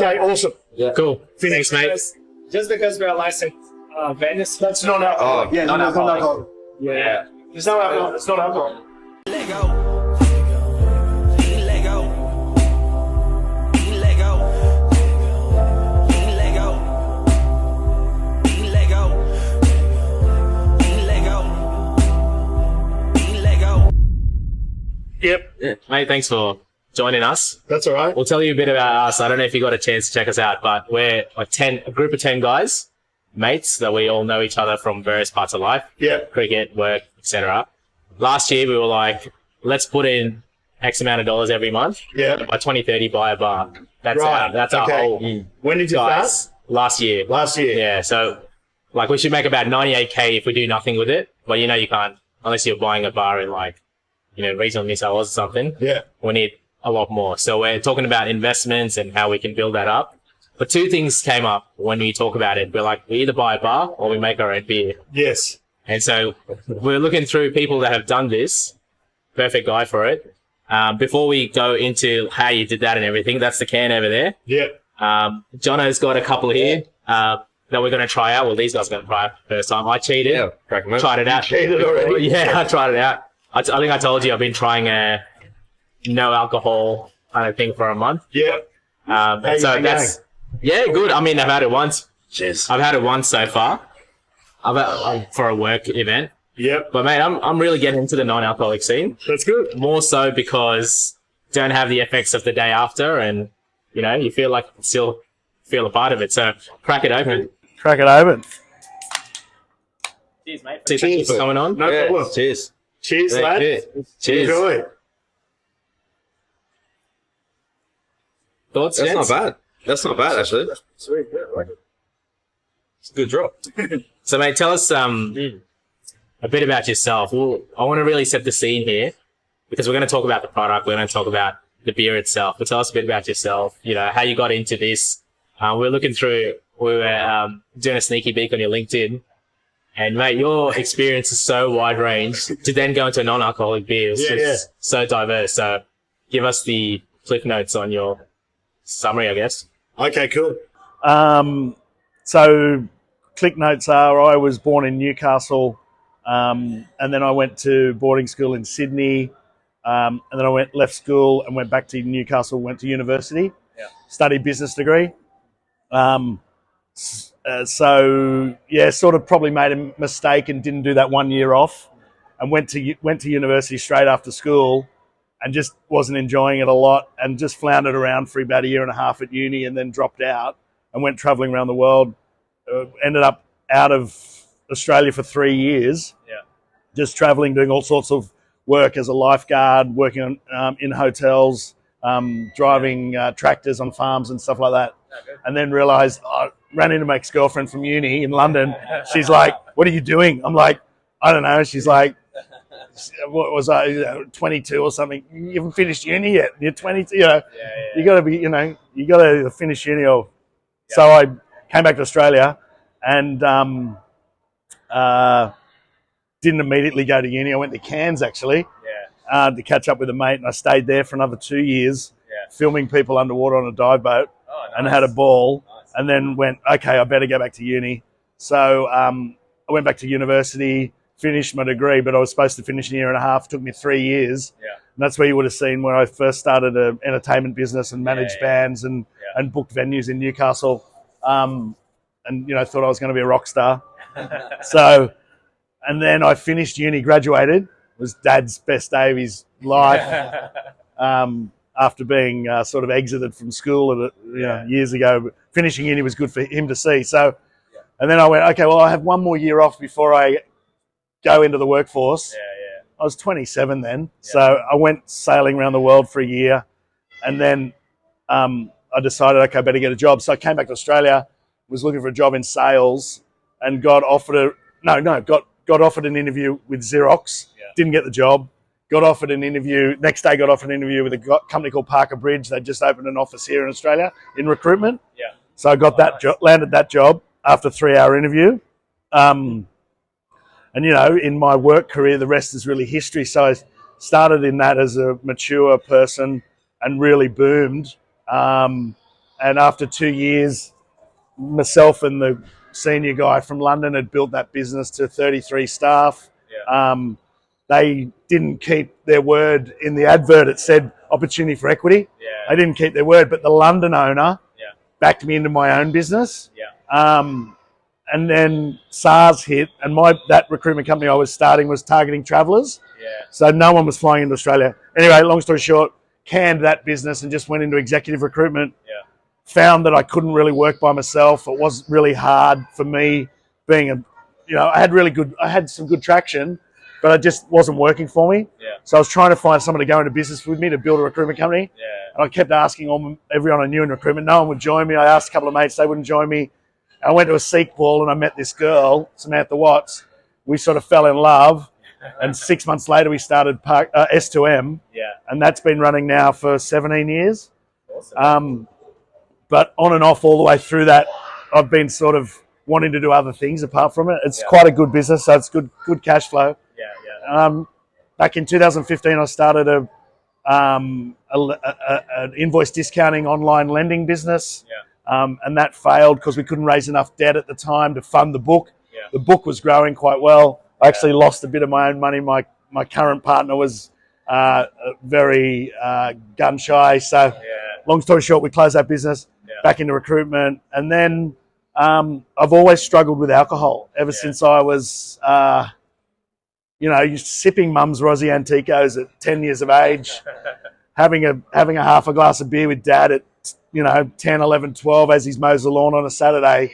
Okay, awesome. Yeah. Cool. Thanks, mate. Just because we are licensed Venice. That's not alcohol. Oh, yeah, not alcohol. Yeah. It's not alcohol. It's not alcohol. Let go. Let go. Let go. Let go. Let go. Let go. Let go. Yep. Yeah. Mate, thanks for joining us. That's all right. We'll tell you a bit about us. I don't know if you got a chance to check us out, but we're a group of 10 guys, mates that we all know each other from various parts of life. Yeah. Cricket, work, etc. Last year we were like, let's put in X amount of dollars every month. Yeah. And by 2030 buy a bar. That's Right. our Okay. whole When did you guys. start? Last year. Last year. Yeah. So like we should make about 98K if we do nothing with it. But you know you can't unless you're buying a bar in like, regional New South Wales or something. Yeah. We need a lot more. So we're talking about investments and how we can build that up. But two things came up when we talk about it. We're like, we either buy a bar or we make our own beer. Yes. And so we're looking through people that have done this. Perfect guy for it. Before we go into how you did that and everything, that's the can over there. Yeah. Jono's got a couple here that we're going to try out. Well, these guys are going to try it first time. I cheated. Yeah, crack 'em out. Tried it out. Cheated already? Yeah, I tried it out. I think I told you I've been trying a no alcohol kind of thing for a month. Yeah. So that's, yeah, good. I mean, I've had it once. Cheers. I've had it once so far. For a work event. Yep. But mate, I'm really getting into the non-alcoholic scene. That's good. More so because don't have the effects of the day after, and you feel like you can still feel a part of it. So crack it open. Crack it open. Cheers, mate. Thanks for coming on. No problem. Cheers. Cheers, Thank lad. you. Cheers. Enjoy. Thoughts? That's gents? not bad. That's not bad, actually. Sweet. It's a good drop. So mate, tell us a bit about yourself. I want to really set the scene here because we're going to talk about the product. We're going to talk about the beer itself. But tell us a bit about yourself. How you got into this. We were doing a sneaky peek on your LinkedIn. And mate, your experience is so wide range to then go into non-alcoholic beer. It's just so diverse. So give us the cliff notes on your summary, I guess. Okay, cool. So click notes are I was born in Newcastle, and then I went to boarding school in Sydney, and then I left school and went back to Newcastle, went to university, studied business degree. Sort of probably made a mistake and didn't do that 1 year off, and went to university straight after school, and just wasn't enjoying it a lot, and just floundered around for about a year and a half at uni, and then dropped out and went travelling around the world. Ended up out of Australia for 3 years, just travelling, doing all sorts of work as a lifeguard, working on in hotels, driving tractors on farms and stuff like that. And then realised, I ran into my ex-girlfriend from uni in London. She's like, "What are you doing?" I'm like, "I don't know." She's like, "What was I, 22 or something? You haven't finished uni yet. You're 22. You got to be, you got to finish uni." Or so I came back to Australia and didn't immediately go to uni. I went to Cairns actually to catch up with a mate, and I stayed there for another 2 years, filming people underwater on a dive boat, and had a ball. And then went, okay, I better go back to uni. So I went back to university, finished my degree, but I was supposed to finish in a year and a half. It took me 3 years. And that's where you would have seen where I first started an entertainment business and managed bands and booked venues in Newcastle. And thought I was going to be a rock star. So, and then I finished uni, graduated. It was Dad's best day of his life. After being sort of exited from school years ago. But finishing uni was good for him to see. So, and then I went, okay, well, I have 1 more year off before I go into the workforce. I was 27 then. So I went sailing around the world for a year. And then I decided, okay, I better get a job. So I came back to Australia, was looking for a job in sales, and got offered an interview with Xerox. Didn't get the job. Got offered an interview. Next day, got offered an interview with a company called Parker Bridge. They just opened an office here in Australia in recruitment. So I got landed that job after a 3-hour interview. And in my work career, the rest is really history. So I started in that as a mature person and really boomed. And after 2 years, myself and the senior guy from London had built that business to 33 staff. They didn't keep their word. In the advert, it said opportunity for equity. They didn't keep their word, but the London owner backed me into my own business. And then SARS hit, and that recruitment company I was starting was targeting travellers. So no one was flying into Australia. Anyway, long story short, canned that business and just went into executive recruitment. Found that I couldn't really work by myself. It was really hard for me being I had some good traction, but it just wasn't working for me. So I was trying to find someone to go into business with me to build a recruitment company. And I kept asking everyone I knew in recruitment. No one would join me. I asked a couple of mates, they wouldn't join me. I went to a Seek ball and I met this girl, Samantha Watts. We sort of fell in love. And 6 months later, we started S2M. And that's been running now for 17 years. Awesome. But on and off all the way through that, I've been sort of wanting to do other things apart from it. It's quite a good business, so it's good cash flow. Back in 2015, I started an invoice discounting online lending business. And that failed because we couldn't raise enough debt at the time to fund the book. The book was growing quite well. I actually lost a bit of my own money. My current partner was very gun shy. So long story short, we closed that business, back into recruitment. And then I've always struggled with alcohol ever since I was, sipping mum's Rossi Anticos at 10 years of age, having a half a glass of beer with dad at 10, 11, 12 as he's mows the lawn on a Saturday,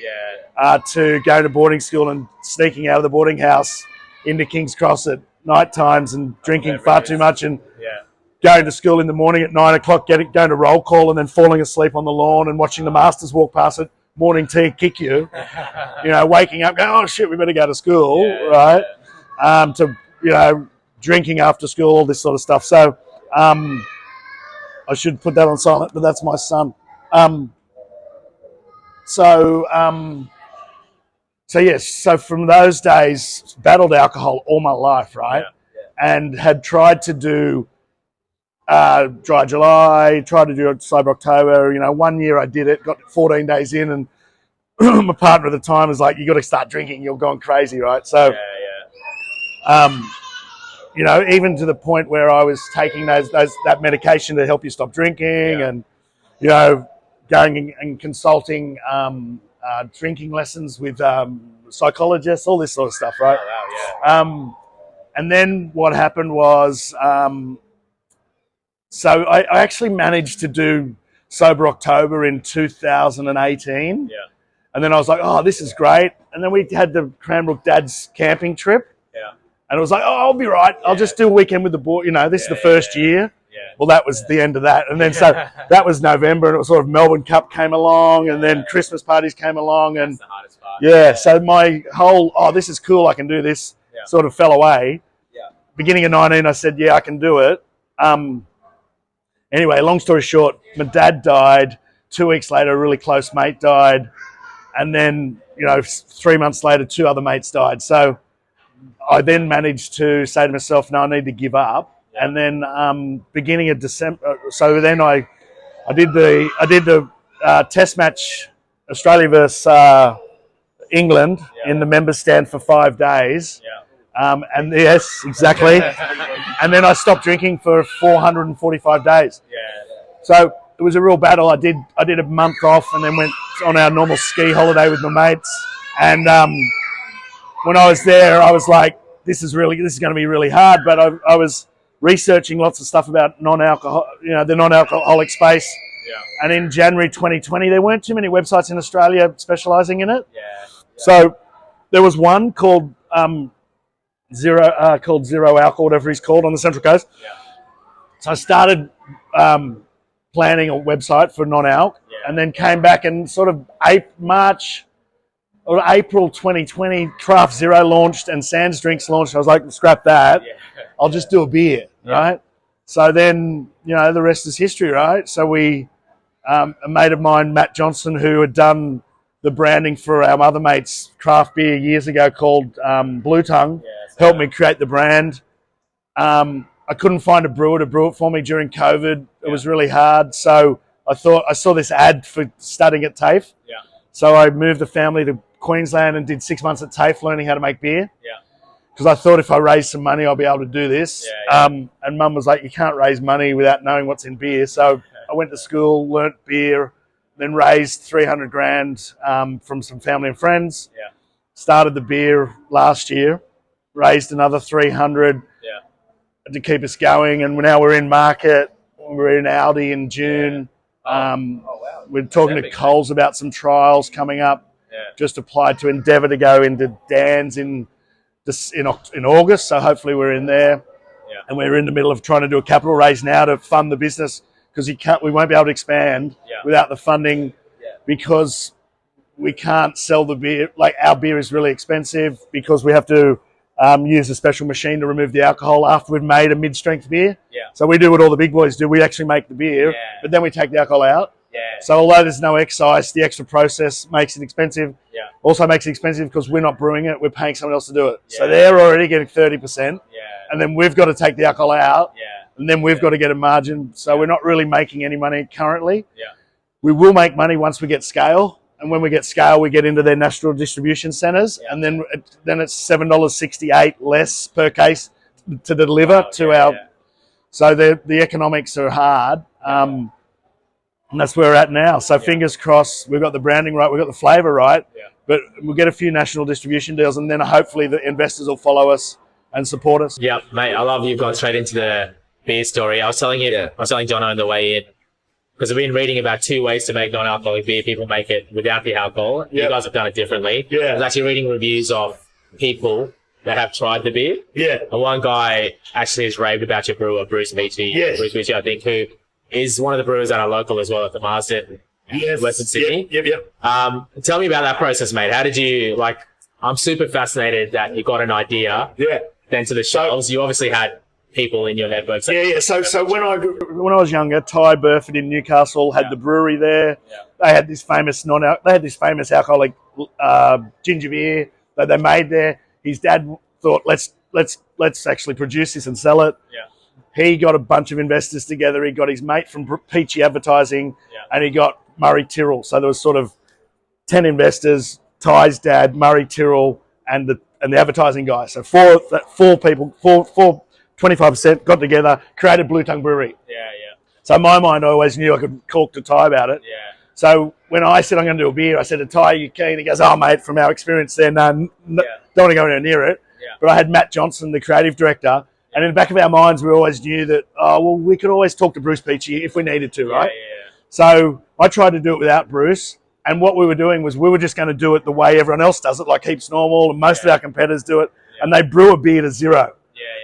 to going to boarding school and sneaking out of the boarding house into King's Cross at night times and drinking far too much and going to school in the morning at 9 o'clock, going to roll call and then falling asleep on the lawn and watching the masters walk past it, morning tea kick you, waking up, going, oh shit, we better go to school, right? To, drinking after school, all this sort of stuff. So I should put that on silent, but that's my son. So from those days, battled alcohol all my life, right? And had tried to do Dry July, tried to do Sober October. 1 year I did it, got 14 days in, and my partner at the time was like, you got to start drinking, you're going crazy, right? So, even to the point where I was taking that medication to help you stop drinking and, going and consulting drinking lessons with psychologists, all this sort of stuff, right? And then what happened was, so I actually managed to do Sober October in 2018. And then I was like, oh, this is great. And then we had the Cranbrook Dad's camping trip. And it was like, oh, I'll be right. I'll just do a weekend with the boy. This is the first year. Well, that was the end of that. And then so that was November, and it was sort of Melbourne Cup came along, and then Christmas parties came along. And That's the hardest part. So my whole, this is cool, I can do this, sort of fell away. Beginning of 19, I said, I can do it. Anyway, long story short, my dad died. 2 weeks later, a really close mate died. And then, 3 months later, 2 other mates died. So I then managed to say to myself, no, I need to give up. And then beginning of December, so then I did the test match, Australia versus England in the members stand for 5 days. And yes, exactly. And then I stopped drinking for 445 days. So it was a real battle. I did a month off and then went on our normal ski holiday with my mates. And when I was there, I was like, this is going to be really hard. But I was researching lots of stuff about non-alcohol, the non-alcoholic space. And in January 2020, there weren't too many websites in Australia specialising in it. So there was one called Zero Alcohol, whatever he's called, on the Central Coast. So I started planning a website for non-alc, and then came back and sort of April 2020, Craft Zero launched and Sands Drinks launched. I was like, scrap that. I'll just do a beer, right? So then, the rest is history, right? So we, a mate of mine, Matt Johnson, who had done the branding for our other mate's craft beer years ago called Blue Tongue, helped me create the brand. I couldn't find a brewer to brew it for me during COVID. It was really hard. So I thought I saw this ad for studying at TAFE. Yeah. So I moved the family to Queensland and did 6 months at TAFE learning how to make beer. Yeah. Because I thought if I raise some money, I'll be able to do this. Yeah, And Mum was like, you can't raise money without knowing what's in beer. So I went to school, learnt beer, then raised 300 grand from some family and friends. Yeah. Started the beer last year, raised another 300 to keep us going. And now we're in market. We're in Audi in June. Wow. We're talking to epic, Coles about some trials coming up. Yeah. Just applied to Endeavour to go into Dan's in August, so hopefully we're in there. Yeah. And we're in the middle of trying to do a capital raise now to fund the business because we won't be able to expand without the funding because we can't sell the beer. Like our beer is really expensive because we have to use a special machine to remove the alcohol after we've made a mid-strength beer. Yeah. So we do what all the big boys do. We actually make the beer, but then we take the alcohol out. Yeah. So although there's no excise, the extra process makes it expensive. Yeah. Also makes it expensive because we're not brewing it. We're paying someone else to do it. So Yeah. they're already getting 30%. Yeah. And then we've got to take the alcohol out. Yeah. And then we've got to get a margin. So we're not really making any money currently. Yeah. We will make money once we get scale. And when we get scale, we get into their national distribution centres. Yeah. And then it's $7.68 less per case to deliver to our... Yeah. So the economics are hard. And that's where we're at now. So fingers crossed, we've got the branding right, we've got the flavour right. Yeah. But we'll get a few national distribution deals and then hopefully the investors will follow us and support us. Yeah, mate, I love you've gone straight into the beer story. I was telling Jono on the way in, because I've been reading about 2 ways to make non-alcoholic beer. People make it without the alcohol. You guys have done it differently. Yeah. I was actually reading reviews of people that have tried the beer. Yeah. And one guy actually has raved about your brewer, Bruce Beachy. Yes. Bruce Beachy, I think, who is one of the brewers that are local as well at the Marsden, Western Sydney. Yep. Tell me about that process, mate. How did you, I'm super fascinated that you got an idea. Yeah. Then to the shelves, you obviously had people in your network. Yeah. So when I was younger, Ty Burford in Newcastle had the brewery there. Yeah. They had this famous alcoholic ginger beer that they made there. His dad thought, let's actually produce this and sell it. Yeah. He got a bunch of investors together. He got his mate from Peachy Advertising, and he got Murray Tyrrell. So there was sort of 10 investors, Ty's dad, Murray Tyrrell, and the advertising guy. So four people, 25% got together, created Blue Tongue Brewery. Yeah. So in my mind, I always knew I could talk to Ty about it. Yeah. So when I said I'm going to do a beer, I said to Ty, you keen? He goes, oh, mate, from our experience there, don't want to go anywhere near it. Yeah. But I had Matt Johnson, the creative director, and in the back of our minds, we always knew that, we could always talk to Bruce Peachy if we needed to, right? Yeah. So I tried to do it without Bruce, and what we were doing was we were just going to do it the way everyone else does it, like Heaps Normal, and most of our competitors do it, and they brew a beer to zero.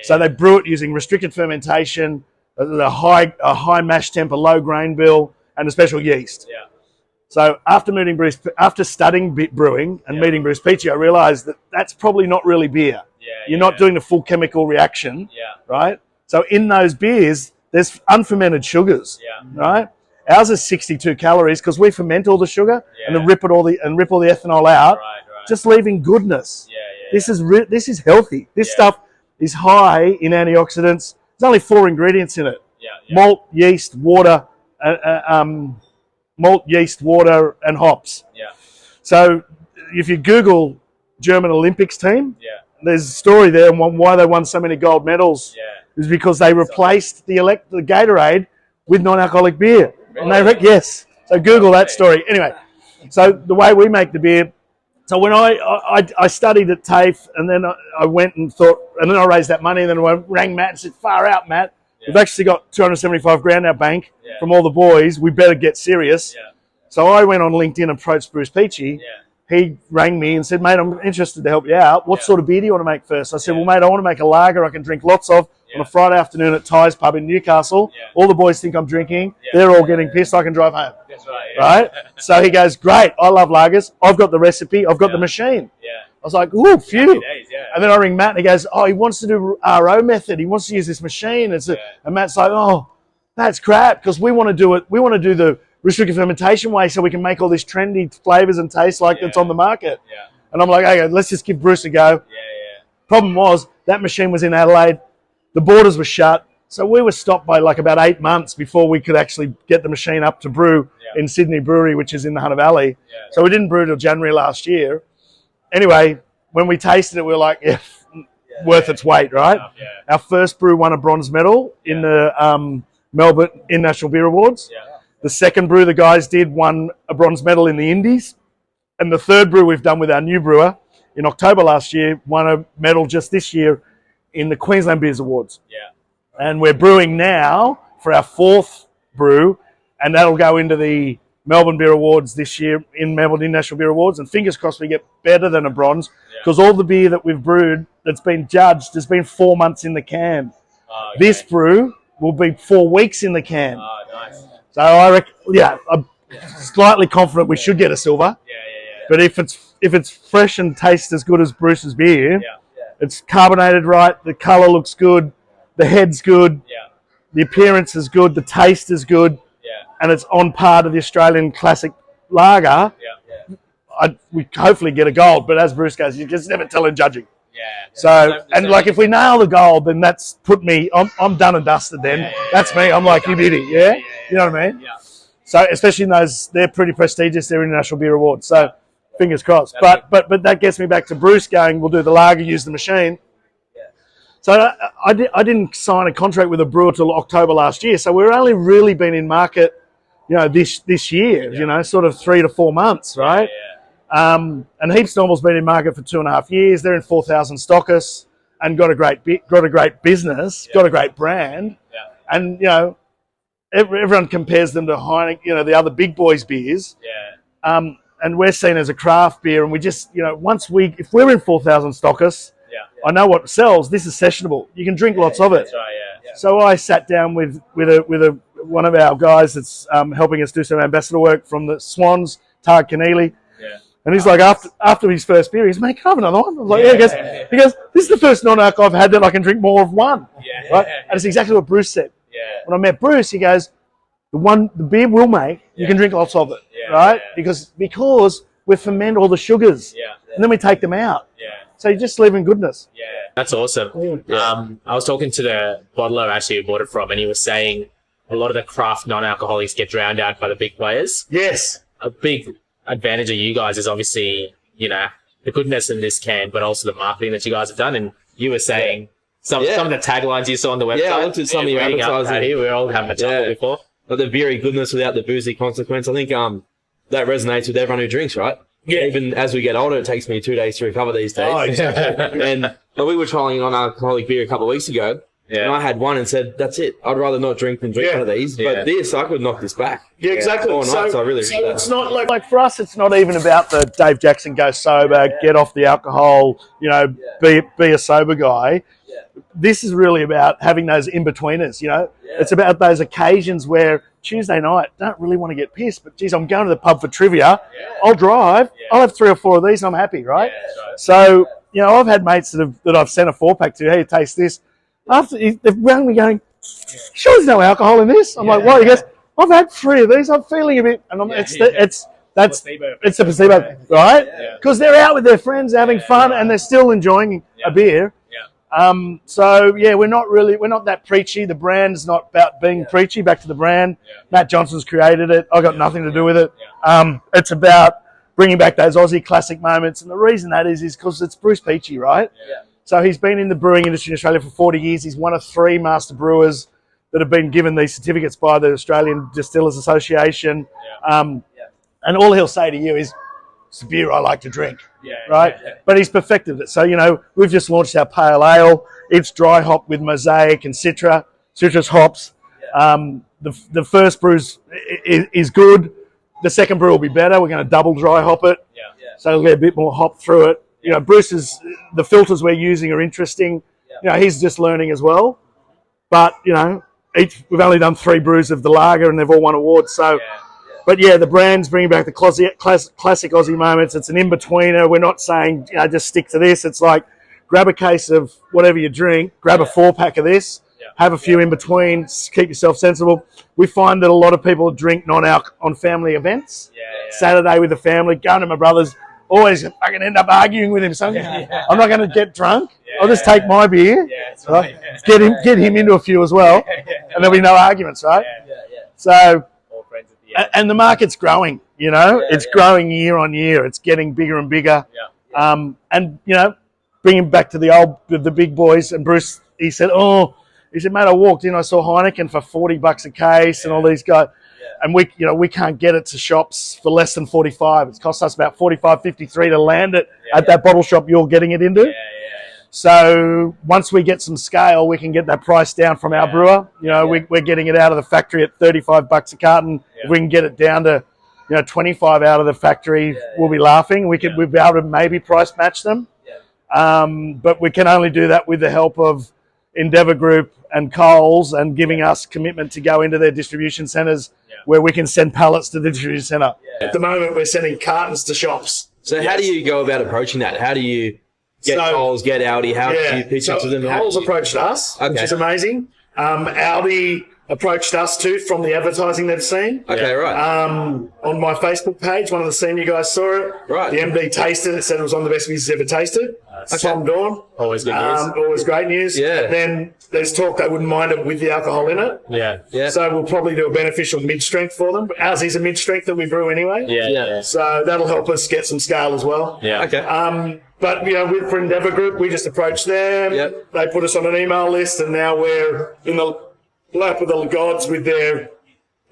So they brew it using restricted fermentation, a high mash temp, a low grain bill, and a special yeast. Yeah. So after studying brewing and meeting Bruce Peachy, I realised that that's probably not really beer. You're not doing the full chemical reaction, right? So in those beers, there's unfermented sugars, right? Ours is 62 calories because we ferment all the sugar and then rip all the ethanol out, just leaving goodness. This is healthy. This stuff is high in antioxidants. There's only 4 ingredients in it: malt, yeast, water, and hops. Yeah. So if you Google German Olympics team, there's a story there on why they won so many gold medals. It was because they replaced the Gatorade with non-alcoholic beer. And they yes. So Google that story. Anyway, so the way we make the beer. So when I studied at TAFE, and then I went and thought, and then I raised that money, and then I rang Matt and said, far out, Matt. We've actually got 275 grand in our bank from all the boys. We better get serious. So I went on LinkedIn and approached Bruce Peachy. He rang me and said, mate, I'm interested to help you out. What sort of beer do you want to make first? I said, well, mate, I want to make a lager I can drink lots of on a Friday afternoon at Ty's pub in Newcastle. All the boys think I'm drinking. They're all getting pissed. I can drive home. That's right. Right? So he goes, great. I love lagers. I've got the recipe. I've got the machine. I was like, ooh, phew. And then I ring Matt and he goes, oh, he wants to do RO method. He wants to use this machine. And Matt's like, oh, that's crap because we want to do it. We want to do the restricted fermentation way so we can make all these trendy flavors and tastes like that's on the market. And I'm like, okay, let's just give Bruce a go. Problem was that machine was in Adelaide. The borders were shut. So we were stopped by like about 8 months before we could actually get the machine up to brew in Sydney Brewery, which is in the Hunter Valley. So we didn't brew till January last year. Anyway, when we tasted it, we were like, worth its weight, right? Our first brew won a bronze medal in the Melbourne International Beer Awards. The second brew the guys did won a bronze medal in the Indies. And the third brew we've done with our new brewer in October last year won a medal just this year in the Queensland Beers Awards. And we're brewing now for our fourth brew, and that'll go into the Melbourne Beer Awards this year in Melbourne International Beer Awards. And fingers crossed we get better than a bronze, because all the beer that we've brewed that's been judged has been 4 months in the can. This brew will be 4 weeks in the can. So I reckon, I'm slightly confident we should get a silver. But if it's fresh and tastes as good as Bruce's beer, it's carbonated right, the colour looks good, the head's good, the appearance is good, the taste is good, and it's on par to the Australian classic lager, we hopefully get a gold. But as Bruce goes, you just never tell in judging. So, and like if we nail the gold, then that's put me, I'm done and dusted then. That's me. I'm like, you beauty, You know what I mean? So, especially in those, they're pretty prestigious, they're International Beer Awards. So, fingers crossed. But that gets me back to Bruce going, we'll do the lager, use the machine. So I didn't sign a contract with a brewer till October last year. So we've only really been in market, this year, sort of 3 to 4 months, right? And Heaps Normal's been in market for 2.5 years. They're in 4,000 stockists and got a great business, got a great brand. And, everyone compares them to Heineken, the other big boys beers. And we're seen as a craft beer, and we just, if we're in 4,000 stockists, I know what sells. This is sessionable. You can drink lots of it. That's right, So I sat down with one of our guys that's helping us do some ambassador work from the Swans, Tag Keneally. And he's like, after his first beer, he's mate, can I have another one? I was like, He goes, this is the first non-alc I've had that I can drink more of one. Right? And it's exactly what Bruce said. When I met Bruce, he goes, the beer we'll make, you can drink lots of it, right? Because we ferment all the sugars, and then we take them out. So you just live in goodness. That's awesome. I was talking to the bottler actually who bought it from, and he was saying a lot of the craft non-alcoholics get drowned out by the big players. Yes. A big advantage of you guys is obviously, the goodness in this can, but also the marketing that you guys have done. And you were saying some of the taglines you saw on the website. I looked at some of your advertising. Here, we were all having a chuckle before. Like the very goodness without the boozy consequence. I think that resonates with everyone who drinks, right? Even as we get older, it takes me 2 days to recover these days. Oh, exactly. And we were trying non-alcoholic beer a couple of weeks ago, and I had one and said, that's it. I'd rather not drink than drink one of these. But this, I could knock this back. Yeah, exactly. All night, so I really so it's not Like for us, it's not even about the Dave Jackson go sober, get off the alcohol, be a sober guy. This is really about having those in-betweeners, It's about those occasions where Tuesday night, don't really want to get pissed, but geez, I'm going to the pub for trivia. I'll drive. I'll have 3 or 4 of these and I'm happy, right? So, I've had mates that I've sent a 4-pack to, hey, taste this. After they've rang me going, sure there's no alcohol in this? I'm like, what? He goes, I've had 3 of these. I'm feeling a bit, and it's the placebo, right? Because they're out with their friends having fun and they're still enjoying a beer. So we're not that preachy. The brand's not about being preachy. Back to the brand. Matt Johnson's created it. I got nothing to do with it. It's about bringing back those Aussie classic moments. And the reason that is because it's Bruce Peachy, right? So he's been in the brewing industry in Australia for 40 years. He's one of 3 master brewers that have been given these certificates by the Australian Distillers Association. And all he'll say to you is, it's a beer I like to drink, right? But he's perfected it. So, we've just launched our pale ale. It's dry hop with mosaic and citrus hops. The first brew is good. The second brew will be better. We're going to double dry hop it. So it'll get a bit more hop through it. The filters we're using are interesting. He's just learning as well. But, we've only done 3 brews of the lager and they've all won awards. So, but the brand's bringing back the classic Aussie moments. It's an in-betweener. We're not saying, just stick to this. It's like, grab a case of whatever you drink, grab a 4-pack of this, have a few in between, keep yourself sensible. We find that a lot of people drink non-alc on family events. Saturday with the family, going to my brother's, always fucking end up arguing with him. So I'm not going to get drunk. I'll just take my beer. Yeah, that's Right? right. Get him into a few as well, and there'll be no arguments, right? So, All friends at the end. and the market's growing. It's growing year on year. It's getting bigger and bigger. And bringing back to the big boys. And Bruce, he said, mate, I walked in, I saw Heineken for $40 a case, and all these guys. And we can't get it to shops for less than 45. It's cost us about 45, 53 to land it at that bottle shop you're getting it into. So once we get some scale, we can get that price down from our brewer. We're getting it out of the factory at $35 a carton. If we can get it down to 25 out of the factory, we'll be laughing. We'll be able to maybe price match them. But we can only do that with the help of Endeavour Group and Coles and giving us commitment to go into their distribution centres where we can send pallets to the distribution centre. At the moment, we're sending cartons to shops. So how do you go about approaching that? How do you get Coles, get Aldi? How do you pitch it to them? Coles approached us, which is amazing. Aldi approached us too from the advertising they've seen. Okay, right. On my Facebook page, one of the senior guys saw it. Right. The MD tasted it, said it was one of the best beers he's ever tasted. Tom Dawn. Always good news. Always great news. Yeah. Then there's talk they wouldn't mind it with the alcohol in it. Yeah. So we'll probably do a beneficial mid-strength for them. Ours is a mid-strength that we brew anyway. Yeah. So that'll help us get some scale as well. Yeah. Okay. But, for Endeavour Group, we just approached them. Yep. They put us on an email list, and now we're in the lap of the gods with their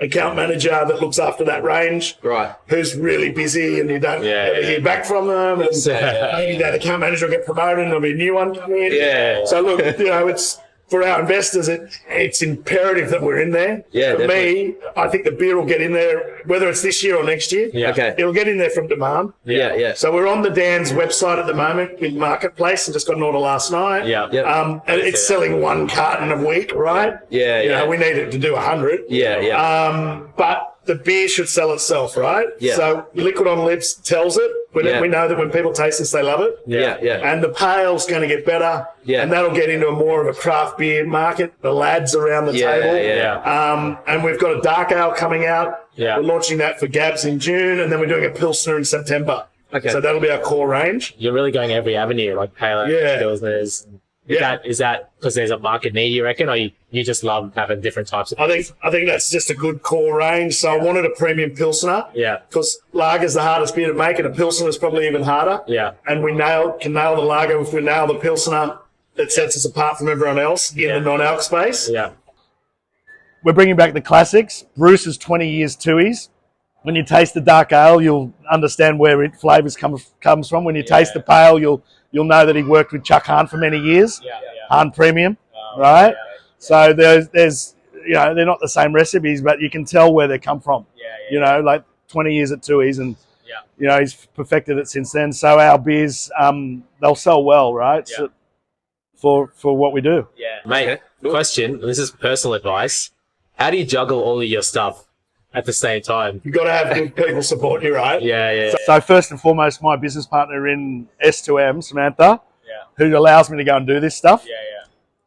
account manager that looks after that range. Right. Who's really busy, and you don't ever hear back from them. And maybe that account manager will get promoted, and there'll be a new one coming in. Yeah. So, look, it's for our investors, it's imperative that we're in there. Yeah, For definitely. me, I think the beer will get in there, whether it's this year or next year. Yeah. Okay. It'll get in there from demand. Yeah. So we're on the Dan's website at the moment with Marketplace and just got an order last night. Yeah. Yep. And it's selling one carton a week, right? Yeah. We need it to do 100. Yeah. But the beer should sell itself, right? Yeah. So Liquid on Lips tells it. We know that when people taste this, they love it. Yeah. And the pale's going to get better. Yeah. And that'll get into a more of a craft beer market. The lads around the table. Yeah. And we've got a dark ale coming out. Yeah. We're launching that for Gabs in June, and then we're doing a Pilsner in September. Okay. So that'll be our core range. You're really going every avenue, like pale ale, Yeah. pilsners. Is that because there's a market need, you reckon, or you just love having different types of? I think that's just a good core range. So I wanted a premium Pilsner. Yeah. Because lager's the hardest beer to make, and a Pilsner is probably even harder. Yeah. And we can nail the lager if we nail the Pilsner. That sets us apart from everyone else in the non-alc space. Yeah. We're bringing back the classics. Bruce's 20 years twoies. When you taste the dark ale, you'll understand where it flavours comes from. When you taste the pale, you'll know that he worked with Chuck Hahn for many years. Hahn Premium, right? So there's they're not the same recipes, but you can tell where they come from. Like 20 years at Tui's, and he's perfected it since then. So our beers, they'll sell well, right? So for what we do. Mate, question. This is personal advice. How do you juggle all of your stuff at the same time? You've got to have good people support you, right? Yeah. So first and foremost, my business partner in S2M, Samantha, who allows me to go and do this stuff.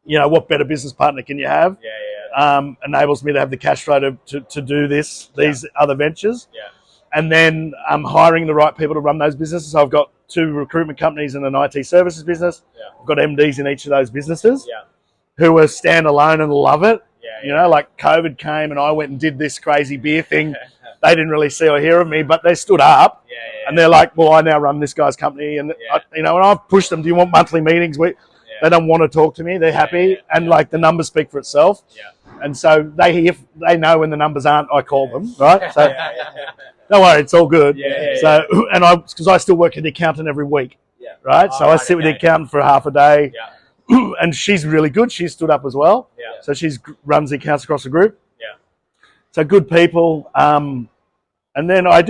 What better business partner can you have? Enables me to have the cash flow to do these other ventures. And then I'm hiring the right people to run those businesses. So I've got 2 recruitment companies and an IT services business. I've got MDs in each of those businesses who are standalone and love it. Like COVID came and I went and did this crazy beer thing. They didn't really see or hear of me, but they stood up and they're like, well, I now run this guy's company. And, and I've pushed them, do you want monthly meetings? They don't want to talk to me. They're happy. And like the numbers speak for itself. And so they know when the numbers aren't, I call them, right? So don't worry, it's all good. So, and because I still work with the accountant every week, right? So I sit with the accountant for half a day. And she's really good. She stood up as well. So she runs the accounts across the group. So good people. And then I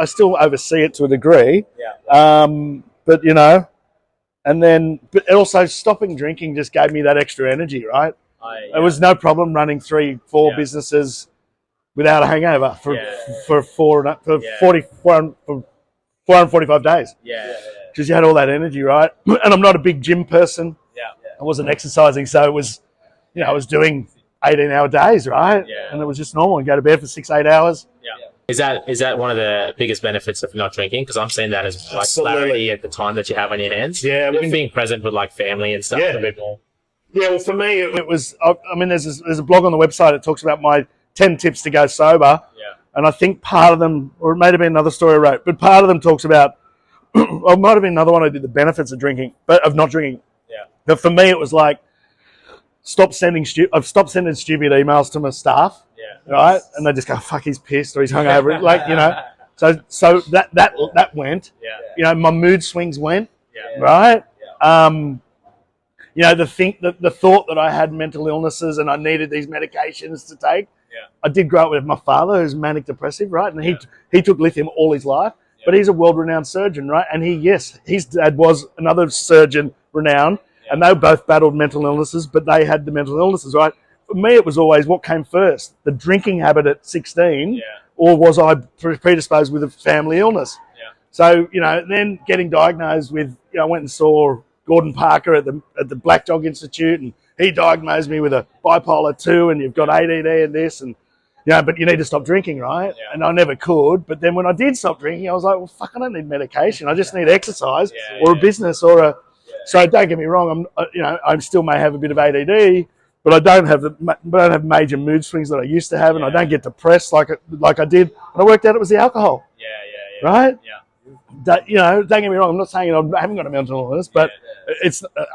still oversee it to a degree. But, and then, but also stopping drinking just gave me that extra energy, right? It was no problem running 3-4 businesses without a hangover for 445 days. Because you had all that energy, right? And I'm not a big gym person. I wasn't exercising, so it was, I was doing 18-hour days, right? And it was just normal. You go to bed for 6-8 hours. Is that one of the biggest benefits of not drinking? Because I'm seeing that as like Absolutely. clarity at the time that you have on your hands. Yeah, Even being present with like family and stuff Yeah. a bit more. Yeah, well, for me, It was, I mean, there's a blog on the website that talks about my 10 tips to go sober. Yeah. And I think part of them, or it may have been another story I wrote, but part of them talks about, or it might have been another one I did, the benefits of drinking, but of not drinking. Yeah. But for me, it was like, I've stopped sending stupid emails to my staff, Yeah. right? And they just go, fuck, he's pissed or he's hungover. Like, you know, so that went, Yeah. you know, my mood swings went, Yeah. right? You know, the thought that I had mental illnesses and I needed these medications to take. Yeah. I did grow up with my father, who's manic depressive, right? And he took lithium all his life, but he's a world-renowned surgeon, right? And his dad was another surgeon renowned, and they both battled mental illnesses, but they had the mental illnesses, right? For me, it was always what came first, the drinking habit at 16, or was I predisposed with a family illness? Yeah. So, you know, then getting diagnosed with, you know, I went and saw Gordon Parker at the Black Dog Institute, and he diagnosed me with a bipolar 2, and you've got ADD and this, and you know, but you need to stop drinking, right? Yeah. And I never could. But then when I did stop drinking, I was like, well, fuck, I don't need medication. I just need exercise or a business or a. So don't get me wrong. I still may have a bit of ADD, but I don't have major mood swings that I used to have, and I don't get depressed like I did. And I worked out it was the alcohol. Yeah. Right? Yeah. You know, don't get me wrong. I'm not saying I haven't got a mental illness, but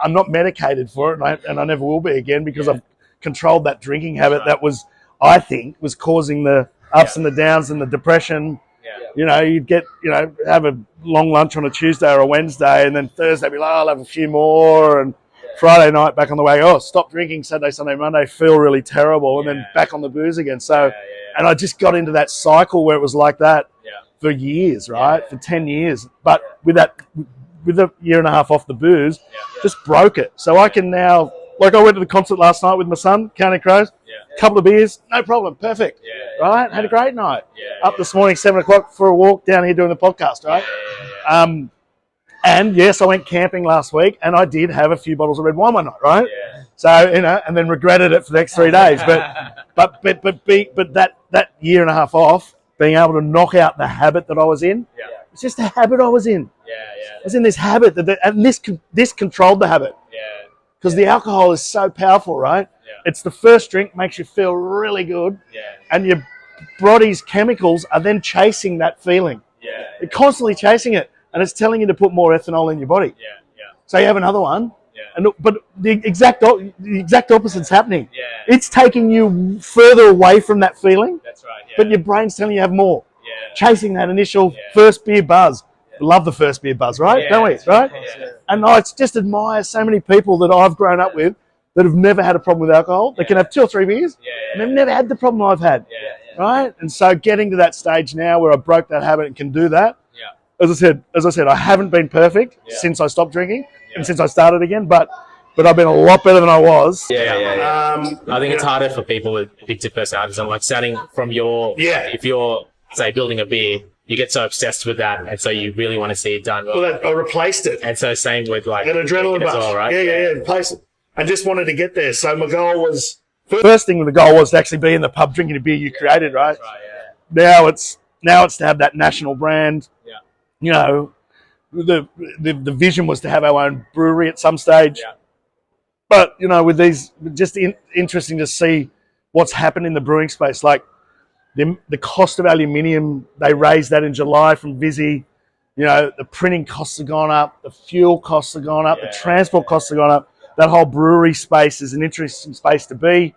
I'm not medicated for it, and I never will be again because I've controlled that drinking habit that was, I think, was causing the ups and the downs and the depression. Yeah. You know, you'd get, you know, have a long lunch on a Tuesday or a Wednesday, and then Thursday be like, I'll have a few more, and Friday night back on the way, stop drinking, Saturday, Sunday, Monday, feel really terrible, and then back on the booze again. So, and I just got into that cycle where it was like that for years, right? For 10 years. But with a year and a half off the booze, just broke it. So I can now, like I went to the concert last night with my son, Counting Crows, couple of beers, no problem, perfect, right? Had a great night. Up this morning, 7 o'clock for a walk down here doing the podcast, right? And yes, I went camping last week, and I did have a few bottles of red wine one night, right? So, you know, and then regretted it for the next 3 days. But that year and a half off, being able to knock out the habit that I was in, it's just a habit I was in. I was in this habit and this controlled the habit. Because the alcohol is so powerful, right? It's the first drink makes you feel really good, and your body's chemicals are then chasing that feeling. They're constantly chasing it, and it's telling you to put more ethanol in your body. So you have another one, but the exact opposite's happening. It's taking you further away from that feeling, That's right. Yeah. but your brain's telling you have more. Chasing that initial first beer buzz. Love the first beer buzz, right? Don't we? Right? And I just admire so many people that I've grown up with that have never had a problem with alcohol. They can have 2 or 3 beers, and they've never had the problem I've had. Right? And so getting to that stage now where I broke that habit and can do that. As I said, I haven't been perfect since I stopped drinking and since I started again, but I've been a lot better than I was. I think it's harder for people with addictive personalities. I'm like starting from if you're, say, building a beer, you get so obsessed with that, and so you really want to see it done. Well, I replaced it. And so same with like An adrenaline as rush. well, right? Yeah, replace it. I just wanted to get there. So my goal was... First thing with the goal was to actually be in the pub drinking a beer you created, right? Now it's to have that national brand. You know, the vision was to have our own brewery at some stage. But, you know, with these, just interesting to see what's happened in the brewing space. Like the cost of aluminium, they raised that in July from Visi. You know, the printing costs have gone up, the fuel costs have gone up, the transport costs have gone up. That whole brewery space is an interesting space to be.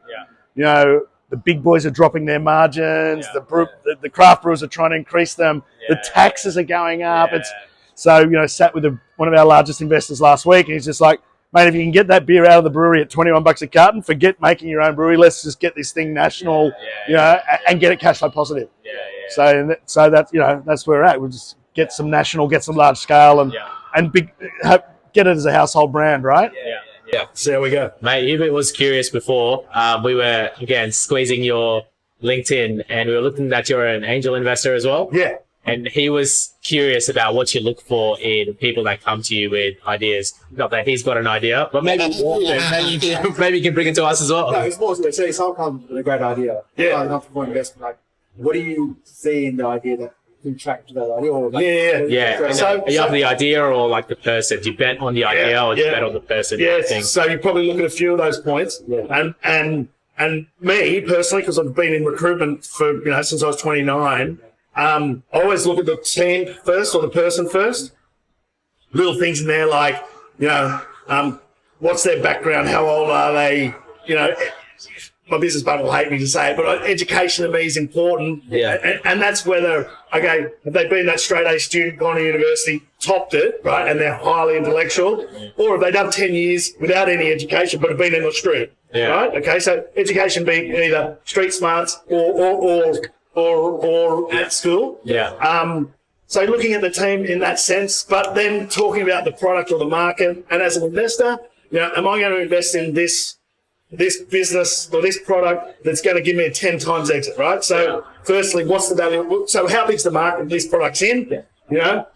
You know, the big boys are dropping their margins. The craft brewers are trying to increase them. The taxes are going up. So, you know, sat with one of our largest investors last week, and he's just like, mate, if you can get that beer out of the brewery at $21 a carton, forget making your own brewery. Let's just get this thing national, you know, and get it cash flow positive. So that's, you know, that's where we're at. We'll just get some national, get some large scale, and get it as a household brand, right? So there we go. Mate, Hubert was curious before. We were, again, squeezing your LinkedIn, and we were looking that you're an angel investor as well. Yeah. And he was curious about what you look for in people that come to you with ideas. Not that he's got an idea, but maybe you can bring it to us as well. No, it's more to say someone comes with a great idea. Yeah. Not for investment. Like, what do you see in the idea that you track to that idea? Or like, Yeah. So- Are you after the idea or like the person? Do you bet on the idea or do you bet on the person? Yes. So you probably look at a few of those points, and me personally, because I've been in recruitment for since I was 29, I always look at the team first or the person first. Little things in there like what's their background, how old are they? My business partner will hate me to say it, but education to me is important. Yeah. And that's whether, okay, have they been that straight A student, gone to university, topped it, right, and they're highly intellectual, or have they done 10 years without any education but have been in the street, right? Okay, so education being either street smarts or at school. Yeah. So looking at the team in that sense, but then talking about the product or the market, and as an investor, am I going to invest in this business or this product that's going to give me a 10 times exit, right? So firstly, what's the value? So how big's the market these products in? What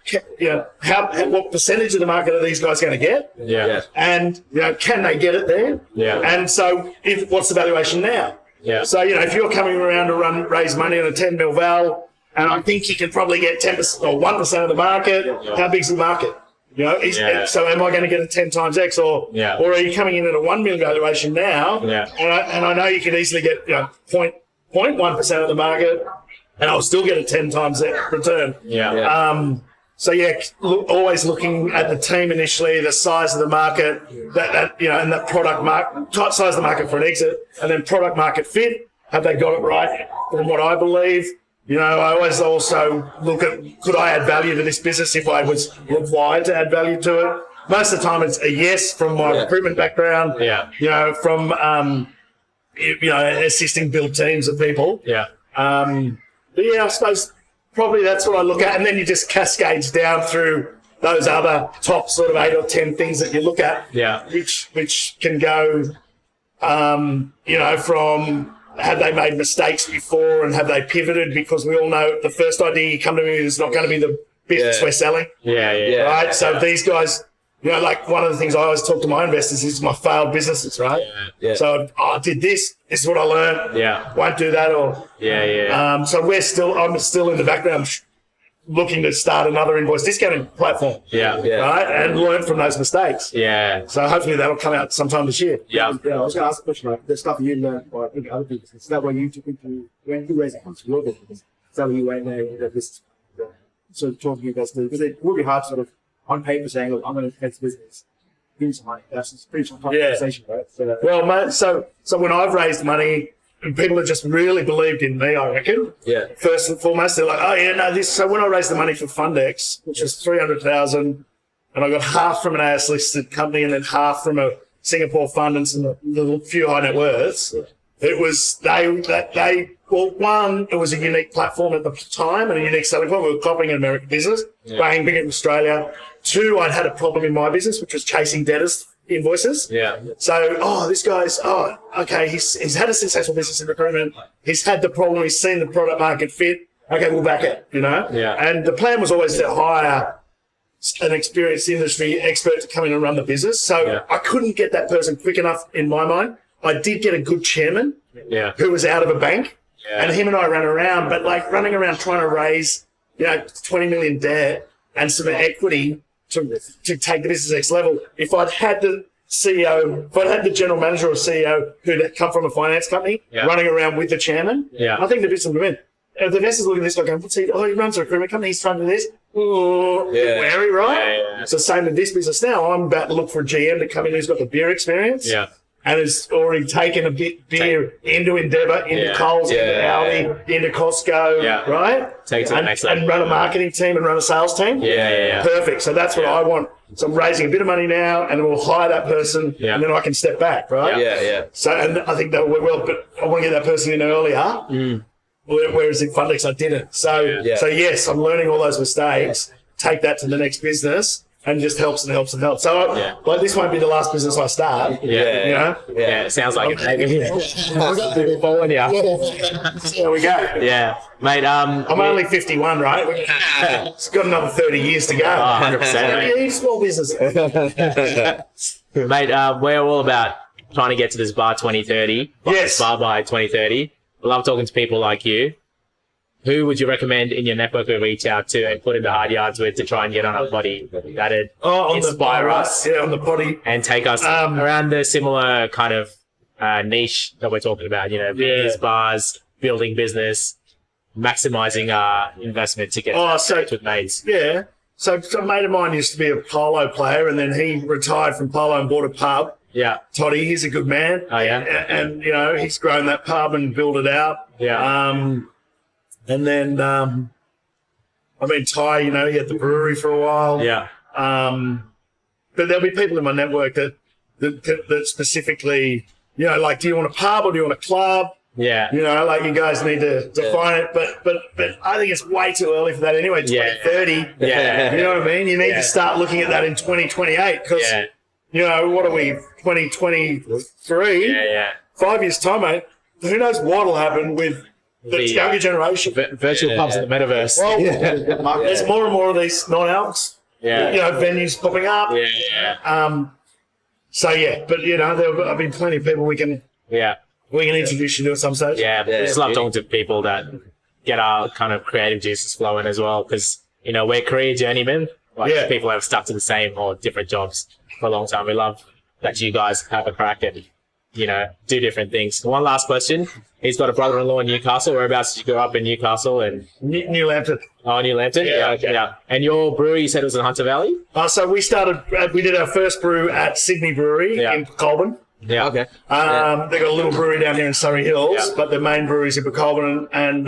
percentage of the market are these guys going to get? Yeah. And, can they get it there? Yeah. And so what's the valuation now? Yeah. So, if you're coming around to raise money on a 10 mil val, and I think you can probably get 10% or 1% of the market, how big's the market? So am I going to get a 10 times X or are you coming in at a 1 million valuation now? Yeah. And I know you can easily get 0.1% of the market and I'll still get a 10 times return. Yeah. Always looking at the team initially, the size of the market, and that product market, size of the market for an exit, and then product market fit. Have they got it right? From what I believe. I always also look at, could I add value to this business if I was required to add value to it? Most of the time it's a yes from my recruitment background, from, assisting build teams of people. Yeah. I suppose probably that's what I look at. And then you just cascades down through those other top sort of 8 or 10 things that you look at, which can go, from, have they made mistakes before and have they pivoted? Because we all know the first idea you come to me with is not going to be the business we're selling. Right? So these guys, like one of the things I always talk to my investors is my failed businesses, right? So I did this is what I learned. Won't do that So I'm still in the background looking to start another invoice discounting platform. Right? And learn from those mistakes. So hopefully that'll come out sometime this year. I was going to ask a question, like the stuff you learned by other businesses. Is that what you took into when you raised funds for your business? Is that when you went there and this sort of talking to investors? Because it would be hard sort of on paper saying, look, I'm going to invest business. Give me some money. That's a pretty tough conversation, right? So well, mate, so when I've raised money, and people have just really believed in me, I reckon. First and foremost, they're like, this. So when I raised the money for Fundex, which was 300,000, and I got half from an AS listed company and then half from a Singapore fund and some little few high net worths, it was one, it was a unique platform at the time and a unique selling point. We were copying an American business, banging big in Australia. Two, I'd had a problem in my business, which was chasing debtors. Invoices. So, this guy's, okay, he's had a successful business in recruitment. He's had the problem. He's seen the product market fit. Okay, we'll back it, And the plan was always to hire an experienced industry expert to come in and run the business. So I couldn't get that person quick enough in my mind. I did get a good chairman who was out of a bank and him and I ran around, but like running around trying to raise, 20 million debt and some equity to take the business next level. If I'd had the CEO, if I'd had the general manager or CEO who'd come from a finance company running around with the chairman, I think the business would win. If the investors look at this guy going, what's he? Oh, he runs a recruitment company, he's trying to do this. Wary, right? It's the same in this business now. I'm about to look for a GM to come in who's got the beer experience. And has already taken a bit beer into Endeavour, into Coles, into Aldi, into Costco, right? Take it to the next level. And run a marketing team and run a sales team. Perfect. So that's what I want. So I'm raising a bit of money now and then we'll hire that person and then I can step back, right? So, and I think that'll work well, but I want to get that person in earlier. Whereas in Fundex, I didn't. So yes, I'm learning all those mistakes, take that to the next business. And just helps and helps and helps. So, this won't be the last business I start. It sounds like it. Following you. There we go. Yeah, mate. I'm only 51, right? It's got another 30 years to go. 100%. Small business. Mate, we're all about trying to get to this bar 2030. Yes. Bar by 2030. I love talking to people like you. who would you recommend in your network we reach out to and put in the hard yards with to try and get on our body that'd inspire us on the potty and take us around the similar kind of niche that we're talking about, beers, bars, building business, maximizing our investment to get with mates. Yeah. So a mate of mine used to be a polo player, and then he retired from polo and bought a pub. Yeah. Toddy, he's a good man. Oh, yeah? And he's grown that pub and built it out. Yeah. And then, Ty, he had the brewery for a while. Yeah. But there'll be people in my network that specifically, do you want a pub or do you want a club? Yeah. You guys need to define it. But I think it's way too early for that anyway. 2030. Yeah. You know what I mean? You need to start looking at that in 2028 because, what are we, 2023? Yeah. 5 years' time, mate. Who knows what will happen with the younger generation. Virtual pubs in the metaverse. Well, there's more and more of these non-alcs. Yeah. Venues popping up. Yeah. But there've been plenty of people we can introduce you to at some stage. Yeah. We just love talking to people that get our kind of creative juices flowing as well because, we're career journeymen. People have stuck to the same or different jobs for a long time. We love that you guys have a crack and, do different things. One last question. He's got a brother-in-law in Newcastle. Whereabouts did you grow up in Newcastle? And New Lambton. Oh, New Lambton? Yeah, okay. Yeah. And your brewery, you said it was in Hunter Valley? So we did our first brew at Sydney Brewery in Colburn. Yeah. Okay. They've got a little brewery down here in Surrey Hills, but the main brewery is in Colburn. And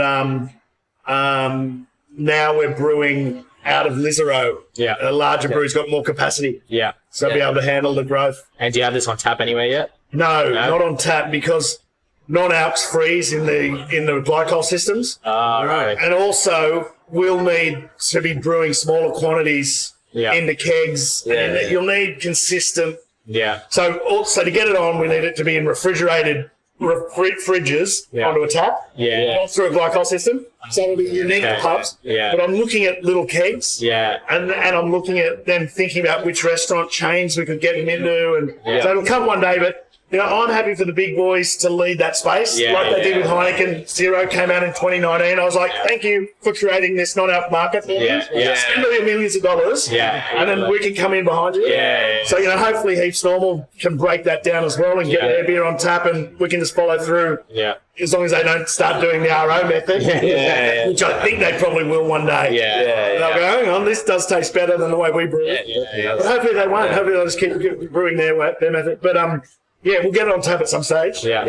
now we're brewing out of Lisarow. Yeah. A larger brewery's got more capacity. Yeah. So be able to handle the growth. And do you have this on tap anywhere yet? No, not on tap because non-alcs freeze in the glycol systems. Right. And also we'll need to be brewing smaller quantities into kegs. And you'll need consistent. Yeah. So also to get it on, we need it to be in refrigerated fridges onto a tap. Yeah. Not through a glycol system. So it'll be unique to pubs. Yeah. But I'm looking at little kegs. Yeah. And I'm looking at them thinking about which restaurant chains we could get them into. And so it'll come one day, but I'm happy for the big boys to lead that space, like they did with Heineken. Zero came out in 2019. I was like, thank you for creating this non-alc market for me. Spend millions of dollars, and then we can come in behind you. So, hopefully Heaps Normal can break that down as well and get their beer on tap, and we can just follow through. As long as they don't start doing the RO method, which I think they probably will one day. They'll go, hang on, this does taste better than the way we brew it. But hopefully they won't. Hopefully they'll just keep brewing their method. But we'll get it on tap at some stage. But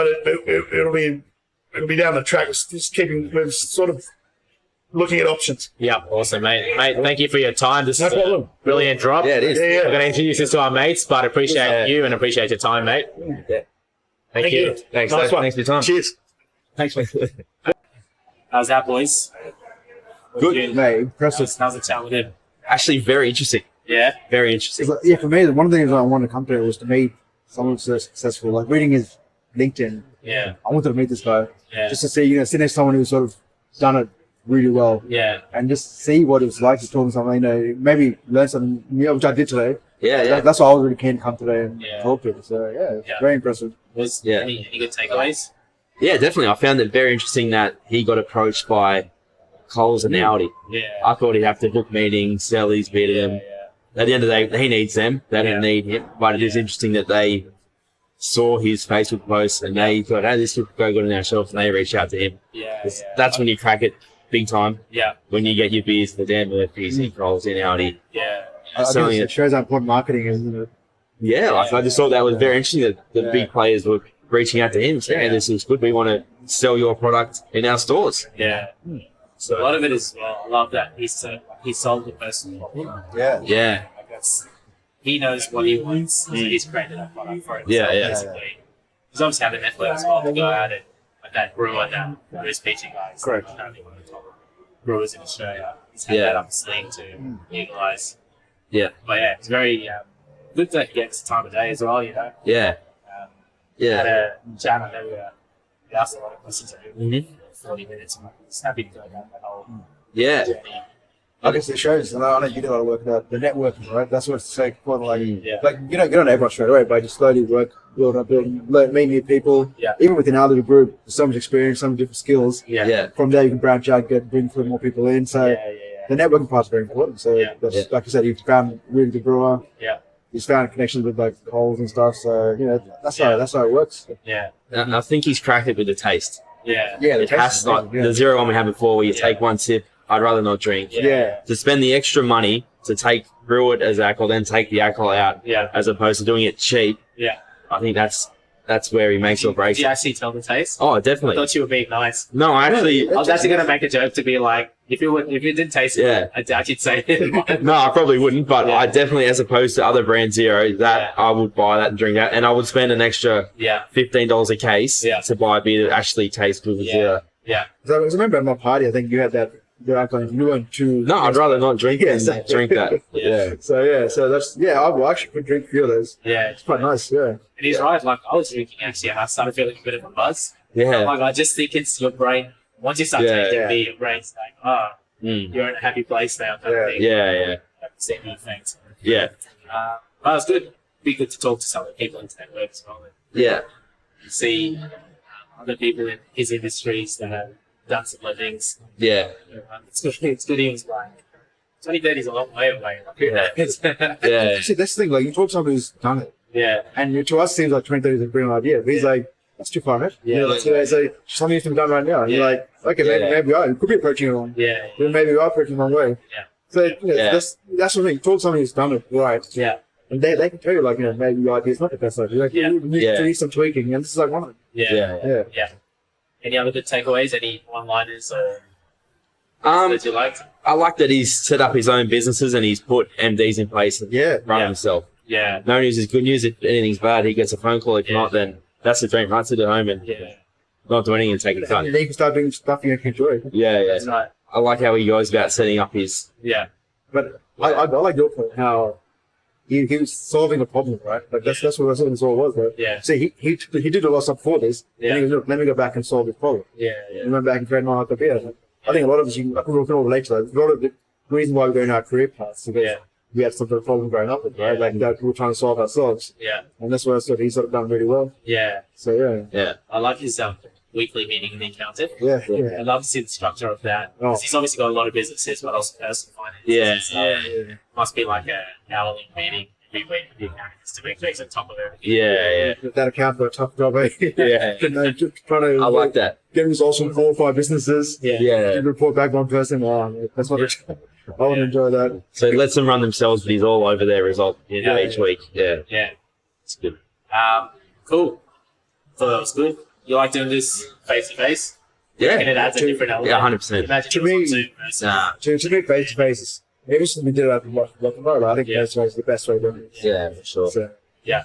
it'll be down the track. We're sort of looking at options. Yeah, awesome, mate. Mate, thank you for your time. This is problem. a brilliant drop. Yeah, it is. Yeah. We're going to introduce this to our mates, but appreciate you and appreciate your time, mate. Yeah. Thank you. Thanks. Nice one. Thanks for your time. Cheers. Thanks, mate. How's that, boys? Good, mate. Impressive. How's the chat with him? Actually, very interesting. Yeah? Very interesting. Yeah, for me, one of the things I wanted to come to was to meet someone so successful. Like reading his LinkedIn, Yeah. I wanted to meet this guy Yeah. just to see, sit next to someone who's sort of done it really well, Yeah. and just see what it was like to talk to someone. Maybe learn something new, which I did today. Yeah. That's why I was really keen to come today and Yeah. talk to him. So Yeah. very impressive. Was Yeah. any good takeaways? Yeah, definitely. I found it very interesting that he got approached by Coles and Audi. Yeah. I thought he'd have to book meetings, sell these beer to them. At the end of the day, he needs them. They don't need him. But it is interesting that they saw his Facebook post and they thought, hey, this would go good on our shelf, and they reached out to him. That's when you crack it big time. Yeah. When you get your beers to the Dan Murphy's and Coles and Audi. Yeah. I Selling think it. it shows how important marketing is, isn't it? Yeah, I just thought that was very interesting that the Yeah. big players were reaching out to him saying, hey, this is good. We want to sell your product in our stores. Yeah. So a lot of it is, I love that he sold the person. Yeah. Yeah. Like he knows what he wants, so he's created that product for himself, Yeah, yeah. basically. He's obviously had the network as well to go out and like that brewer, that who's peaching guys. Correct. Apparently one of the top brewers in Australia. He's had that up his sleeve to utilise. Yeah. But yeah, it's very good that he gets the time of day as well, Yeah. Had Yeah. a chat, I know we asked a lot of questions of him. Mhm. 40 minutes, and he's happy to go down that whole Yeah. journey. I guess it shows, and I know you do a lot of work about the networking, right? That's what it's like, kind of like, like you don't get on everyone straight away, but just slowly work, learn, meet new people. Yeah. Even within our little group, there's so much experience, some different skills. Yeah. From there, you can branch out, bring through more people in. So the networking part's very important. So that's, like I said, you've found a really good brewer. Yeah. He's found connections with like Coles and stuff. So that's how it works. Yeah. And I think he's cracked it with the taste. Yeah. Yeah, It has like the 0 one we had before, where you take one sip. I'd rather not drink. Yeah. To spend the extra money to brew it as alcohol, then take the alcohol out, as opposed to doing it cheap. Yeah. I think that's where he makes or breaks Did you it. actually tell the taste? Oh, I definitely. thought you were being nice. No, actually, I was actually going to make a joke to be like, if it didn't taste good, I doubt you'd say it. no, I probably wouldn't, but I definitely, as opposed to other brand zero, I would buy that and drink that, and I would spend an extra $15 a case to buy a beer that actually tastes good with zero. Yeah. So I remember at my party, I think you had that. You weren't too. No, I'd rather not drink it than drink that. So that's I actually could drink a few of those. Yeah. It's quite nice. Yeah. And he's right. Like, I was drinking actually, and I started feeling a bit of a buzz. Yeah. Like, I just think it's your brain. Once you start taking beer, your brain's like, you're in a happy place now, kind of thing. Yeah. Like, seeing new things. Yeah. But it's good. Be good to talk to some of the people in the network as well. Yeah. See other people in his industries that have done some livings. Yeah. It's good. It's good. He was like, 2030 is a long way away. Like, Yeah. See, that's the thing. Like, you talk to someone who's done it, Yeah. and to us, it seems like 2030 is a brilliant idea. But he's like, that's too far ahead. Yeah. So something needs to be done right now. And you're like, okay, maybe we are. It could be approaching it wrong. Yeah. Maybe we are approaching the wrong way. Yeah. So that's the thing. Talk to someone who's done it right. Yeah. And they can tell you, like, maybe your idea is not the best idea. Like, you need to do some tweaking, and this is like one of them. Yeah. Any other good takeaways? Any one-liners or that you liked? I like that he's set up his own businesses and he's put MDs in place and run himself. Yeah. No news is good news. If anything's bad, he gets a phone call. If not, then that's the dream, right? Sit at home and not do anything and take it fun. And then you can start doing stuff you can enjoy. Yeah. That's right. I like how he goes about setting up his... Yeah. But I like your point, how he was solving a problem, right? Like that's what this all was, right? Yeah. See, he did a lot of stuff before this. Yeah. And he was, look, let me go back and solve this problem. Yeah. And went back and create my beer. I think a lot of us, we can all relate to that. A lot of the reason why we're going our career paths is because we had some sort of problem growing up with, right? Like that we were trying to solve ourselves. Yeah. And that's what he's sort of done really well. Yeah. So Yeah. I like his weekly meeting with the accountant. yeah. I'd love to see the structure of that. 'Cause he's obviously got a lot of businesses, but also personal finances. Yeah. Must be like an hourly meeting every week with the accountant just to make things on top of everything. Yeah. That account for a tough job, eh? Yeah. Just trying to I like that. get results from 4 or 5 businesses. Yeah. You report back one person. Oh, that's not I would enjoy that. So he lets them run themselves, but he's all over their result each week. Yeah. Yeah. It's good. Cool. Thought that was good. You like doing this face to face? Yeah. And it adds a different element. Yeah, 100%. Imagine To it was on me- Zoom versus- To me, face to face, ever since we did it at the I think face to face is the best way to do it. Yeah, for sure. So, Yeah.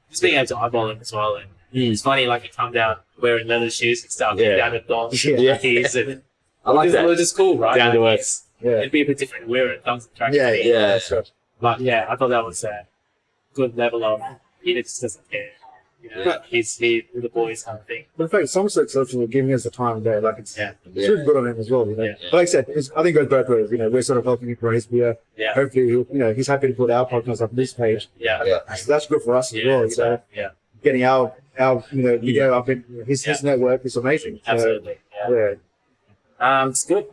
Just being able to eyeball him as well. And it's funny, like you come down wearing leather shoes and stuff, Yeah. down with dogs Yeah. and keys and I like that. Which is cool, right? Down to Like, earth. yeah. It'd be a bit different wearing thumbs and track. Yeah, Yeah. But yeah, I thought that was a good level of he just doesn't care. You know, he's with the boys kind of thing. But in fact, some sort of giving us the time of day, like it's really good on him as well. You know? Yeah. But like I said, I think it goes both ways. You know, we're sort of helping him grow his beer. Yeah. Hopefully, he's happy to put our podcast up this page. Yeah. So that's good for us as well. So yeah. getting our video up in his network is amazing. So, Absolutely. Yeah. yeah. It's good.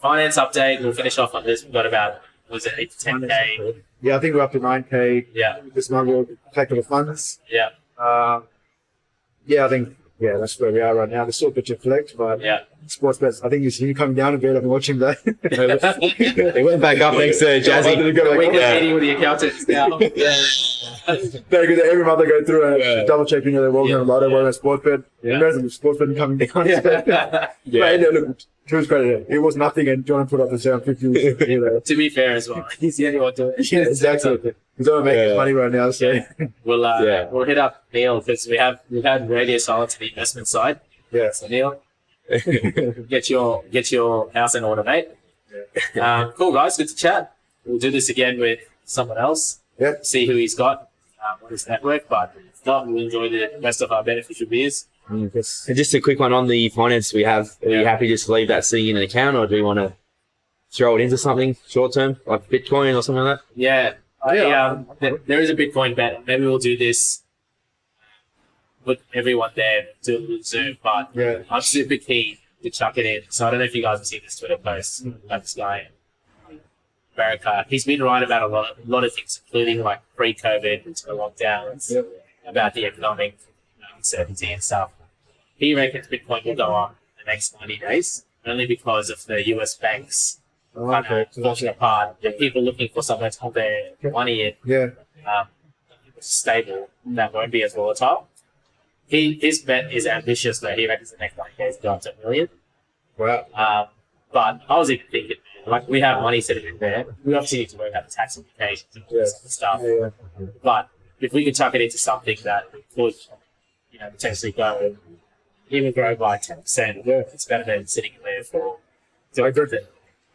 Finance update. We'll finish off on this. We've got about, was it 8 to 10K? Yeah, I think we're up to 9K. Yeah. This month we'll collect all the funds. Yeah. Yeah, I think that's where we are right now. There's still a bit to collect, but Yeah. sports bets. I think you see coming down a bit. I've been watching that. They went back up next to Jazzy. Weekend meeting with the accountants now. Very good. Every month I go through and double checking they're working on a lot of work on sports bet. Imagine the sports bet coming down. But look, to his credit, it was nothing, and John put up the 750. To be fair as well, he's the only one doing it. Yeah, exactly. He's not making money right now, so We'll hit up Neil because we've had radio silence to the investment side. yeah. So Neil, get your house in order, mate. Cool guys, good to chat. We'll do this again with someone else. Yeah. See who he's got on his network, but if not, we'll enjoy the rest of our beneficial beers. Yes. And just a quick one on the finance we have. Are you happy just to leave that sitting in an account, or do we want to throw it into something short term, like Bitcoin or something like that? Yeah. There is a Bitcoin bet. Maybe we'll do this with everyone there, do it with Zoom, but Yeah. I'm super keen to chuck it in. So I don't know if you guys have seen this Twitter post about this guy, America. He's been right about a lot of things, including like pre-COVID into the lockdowns, about the economic uncertainty and stuff. He reckons Bitcoin will go up in the next 90 days, only because of the US banks kind of falling apart. And people looking for somewhere to put their money in, Yeah. stable, that won't be as volatile. His bet is ambitious though. He reckons the next 90 days go up to $1 million. Wow. But I was even thinking, like, we have money sitting in there. We obviously need to work out the tax implications and all this other stuff. Yeah. But if we could chuck it into something that could, potentially grow by 10%, it's better than sitting in there for doing nothing.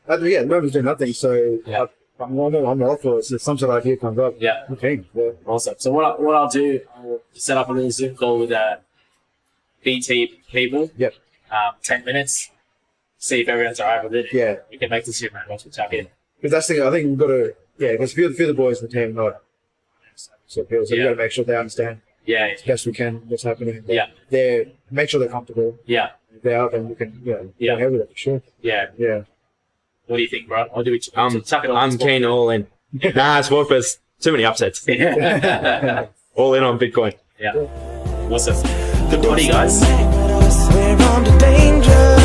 At the moment, doing nothing. So Yeah. I'm all for it. So some sort of idea comes up. Yeah. Okay. Yeah. Awesome. So what I'll do, I'll set up a little Zoom call with BT people. Yep. 10 minutes. See if everyone's alright with it. Yeah. We can make the decision once we chuck in. Because that's the thing. I think we've got to. Yeah. Because a few of the boys in the team not. So we've got to make sure they understand Yeah. as best we can what's happening. Yeah. Make sure they're comfortable. Yeah. If they're out, then we can go ahead with it for sure. Yeah. Yeah. What do you think, bro? Or do we chuck it on? I'm keen all in. Nah, it's worth it. Too many upsets. Yeah. All in on Bitcoin. Awesome. Good body, guys. We're under danger.